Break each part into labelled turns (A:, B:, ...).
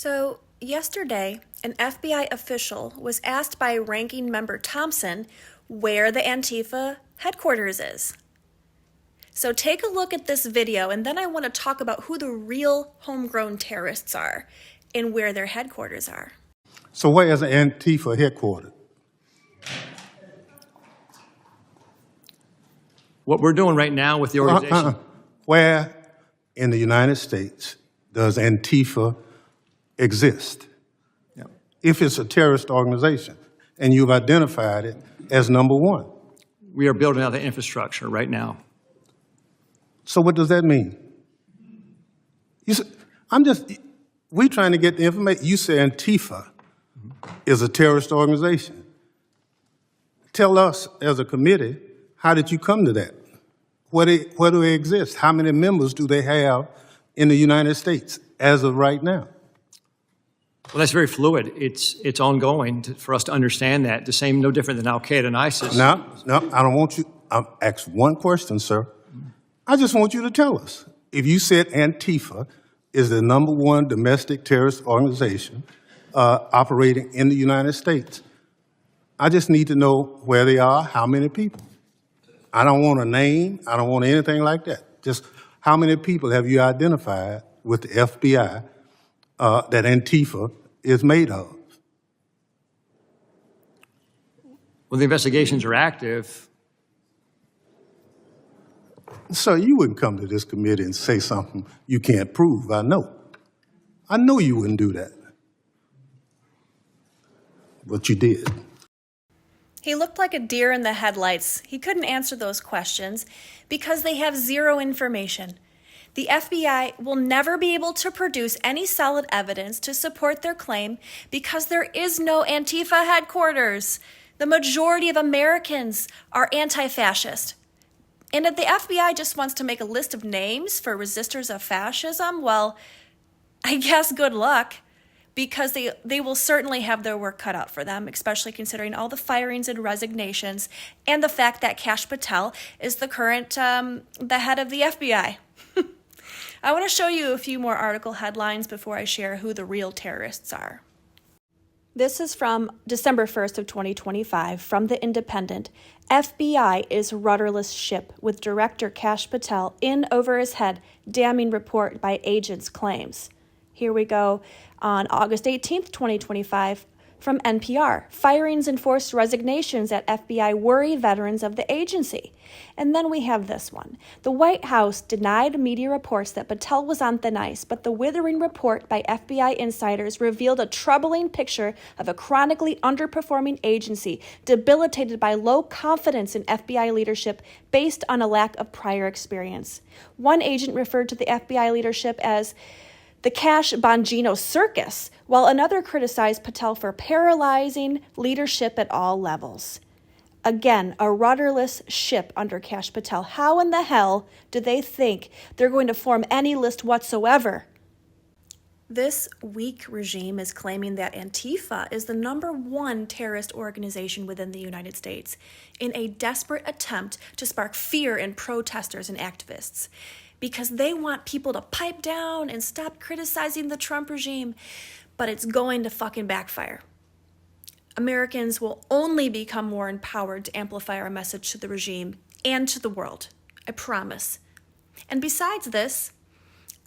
A: So, yesterday, an FBI official was asked by Ranking Member Thompson where the Antifa headquarters is. So take a look at this video, and then I want to talk about who the real homegrown terrorists are and where their headquarters are.
B: So where is the Antifa headquarters?
C: What we're doing right now with the organization.
B: Where in the United States does Antifa exist?
C: Yeah.
B: If it's a terrorist organization, and you've identified it as number one.
C: We are building out the infrastructure right now.
B: So what does that mean? We're trying to get the information. You say Antifa is a terrorist organization. Tell us as a committee, how did you come to that? Where do they exist? How many members do they have in the United States as of right now?
C: Well, that's very fluid. It's ongoing for us to understand that. The same, no different than Al-Qaeda and ISIS.
B: No, I don't want you. I'll ask one question, sir. I just want you to tell us. If you said Antifa is the number one domestic terrorist organization operating in the United States, I just need to know where they are, how many people. I don't want a name. I don't want anything like that. Just how many people have you identified with the FBI that Antifa is made of?
C: Well, the investigations are active.
B: So you wouldn't come to this committee and say something you can't prove, I know. I know you wouldn't do that. But you did.
A: He looked like a deer in the headlights. He couldn't answer those questions because they have zero information. The FBI will never be able to produce any solid evidence to support their claim because there is no Antifa headquarters. The majority of Americans are anti-fascist. And if the FBI just wants to make a list of names for resistors of fascism, well, I guess good luck, because they will certainly have their work cut out for them, especially considering all the firings and resignations and the fact that Kash Patel is the current the head of the FBI. I want to show you a few more article headlines before I share who the real terrorists are. This is from December 1st of 2025 from The Independent. FBI is rudderless ship with Director Kash Patel in over his head, damning report by agents claims. Here we go on August 18th, 2025 from NPR. Firings and forced resignations at FBI worry veterans of the agency. And then we have this one. The White House denied media reports that Patel was on thin ice, but the withering report by FBI insiders revealed a troubling picture of a chronically underperforming agency debilitated by low confidence in FBI leadership based on a lack of prior experience. One agent referred to the FBI leadership as the Kash Bongino circus, while another criticized Patel for paralyzing leadership at all levels. Again, a rudderless ship under Kash Patel. How in the hell do they think they're going to form any list whatsoever? This weak regime is claiming that Antifa is the number one terrorist organization within the United States in a desperate attempt to spark fear in protesters and activists, because they want people to pipe down and stop criticizing the Trump regime, but it's going to fucking backfire. Americans will only become more empowered to amplify our message to the regime and to the world. I promise. And besides this,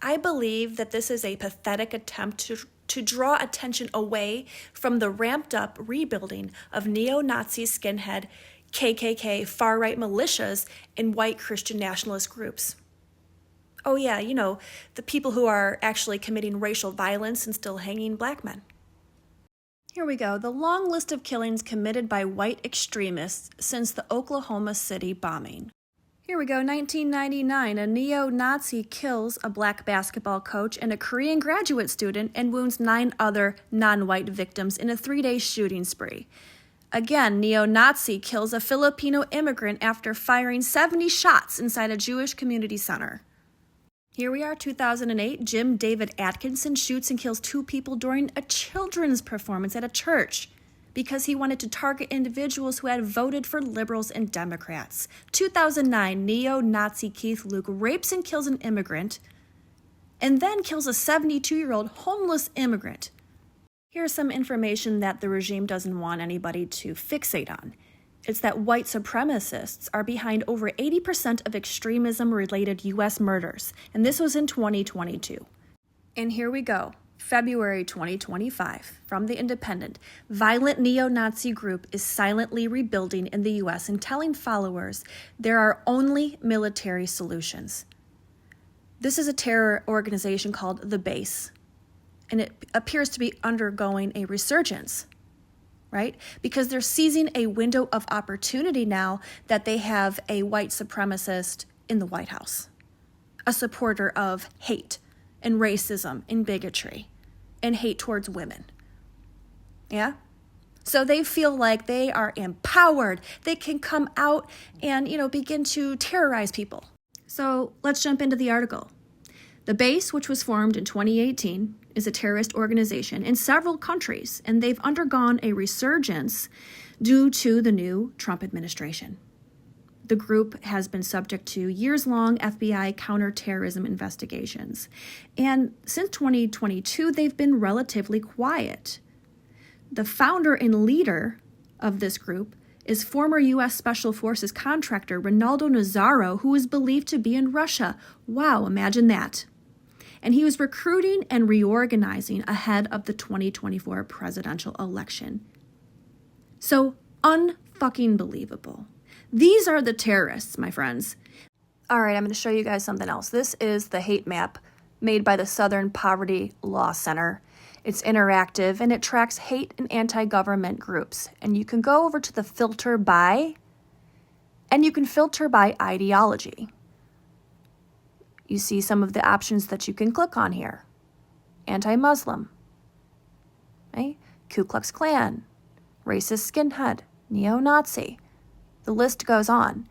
A: I believe that this is a pathetic attempt to draw attention away from the ramped-up rebuilding of neo-Nazi skinhead, KKK, far-right militias, and white Christian nationalist groups. Oh yeah, you know, the people who are actually committing racial violence and still hanging black men. Here we go, the long list of killings committed by white extremists since the Oklahoma City bombing. Here we go, 1999, a neo-Nazi kills a black basketball coach and a Korean graduate student and wounds 9 other non-white victims in a 3-day shooting spree. Again, neo-Nazi kills a Filipino immigrant after firing 70 shots inside a Jewish community center. Here we are, 2008, Jim David Atkinson shoots and kills 2 people during a children's performance at a church because he wanted to target individuals who had voted for liberals and Democrats. 2009, neo-Nazi Keith Luke rapes and kills an immigrant and then kills a 72-year-old homeless immigrant. Here's some information that the regime doesn't want anybody to fixate on. It's that white supremacists are behind over 80% of extremism-related U.S. murders, and this was in 2022. And here we go. February 2025, from The Independent, violent neo-Nazi group is silently rebuilding in the U.S. and telling followers there are only military solutions. This is a terror organization called The Base, and it appears to be undergoing a resurgence, right? Because they're seizing a window of opportunity now that they have a white supremacist in the White House, a supporter of hate and racism and bigotry and hate towards women. Yeah? So they feel like they are empowered. They can come out and, begin to terrorize people. So let's jump into the article. The Base, which was formed in 2018, is a terrorist organization in several countries, and they've undergone a resurgence due to the new Trump administration. The group has been subject to years-long FBI counterterrorism investigations. And since 2022, they've been relatively quiet. The founder and leader of this group is former U.S. Special Forces contractor Ronaldo Nazzaro, who is believed to be in Russia. Wow, imagine that. And he was recruiting and reorganizing ahead of the 2024 presidential election. So unfucking believable. These are the terrorists, my friends. All right, I'm going to show you guys something else. This is the hate map made by the Southern Poverty Law Center. It's interactive, and it tracks hate and anti-government groups. And you can go over to the filter by, and you can filter by ideology. You see some of the options that you can click on here. Anti-Muslim, right? Ku Klux Klan, racist skinhead, neo-Nazi. The list goes on.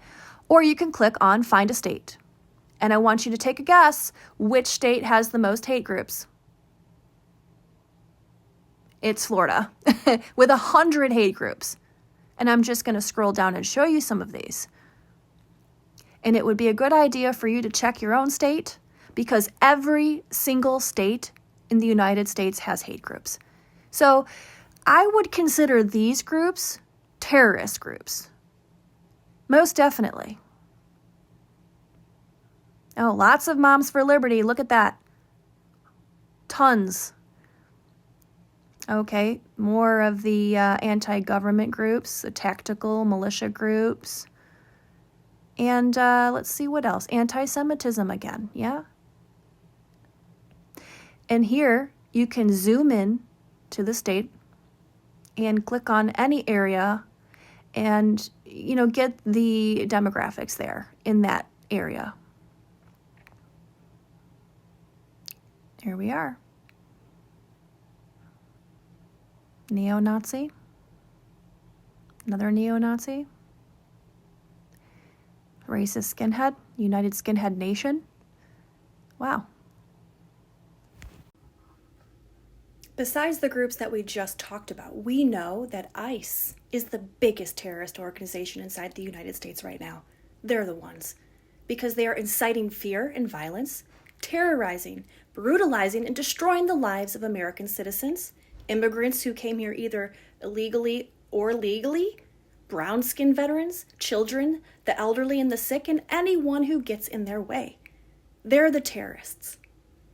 A: Or you can click on Find a State. And I want you to take a guess which state has the most hate groups. It's Florida, with 100 hate groups. And I'm just going to scroll down and show you some of these. And it would be a good idea for you to check your own state, because every single state in the United States has hate groups. So I would consider these groups terrorist groups. Most definitely. Oh, lots of Moms for Liberty. Look at that. Tons. Okay, more of the anti-government groups, the tactical militia groups. And let's see what else. Anti-Semitism again, yeah? And here you can zoom in to the state and click on any area and, get the demographics there in that area. Here we are. Neo-Nazi. Another neo-Nazi. Racist skinhead. United Skinhead Nation. Wow. Besides the groups that we just talked about, we know that ICE is the biggest terrorist organization inside the United States right now. They're the ones. Because they are inciting fear and violence, terrorizing, brutalizing, and destroying the lives of American citizens, immigrants who came here either illegally or legally, brown-skinned veterans, children, the elderly and the sick, and anyone who gets in their way. They're the terrorists.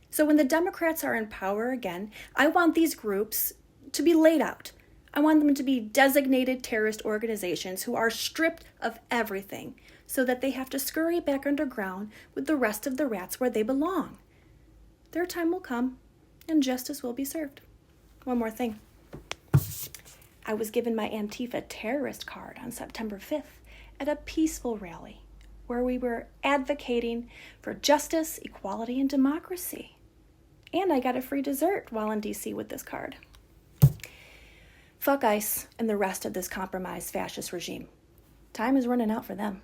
A: So when the Democrats are in power again, I want these groups to be laid out. I want them to be designated terrorist organizations who are stripped of everything so that they have to scurry back underground with the rest of the rats where they belong. Their time will come and justice will be served. One more thing. I was given my Antifa terrorist card on September 5th at a peaceful rally where we were advocating for justice, equality, and democracy. And I got a free dessert while in DC with this card. Fuck ICE and the rest of this compromised fascist regime. Time is running out for them.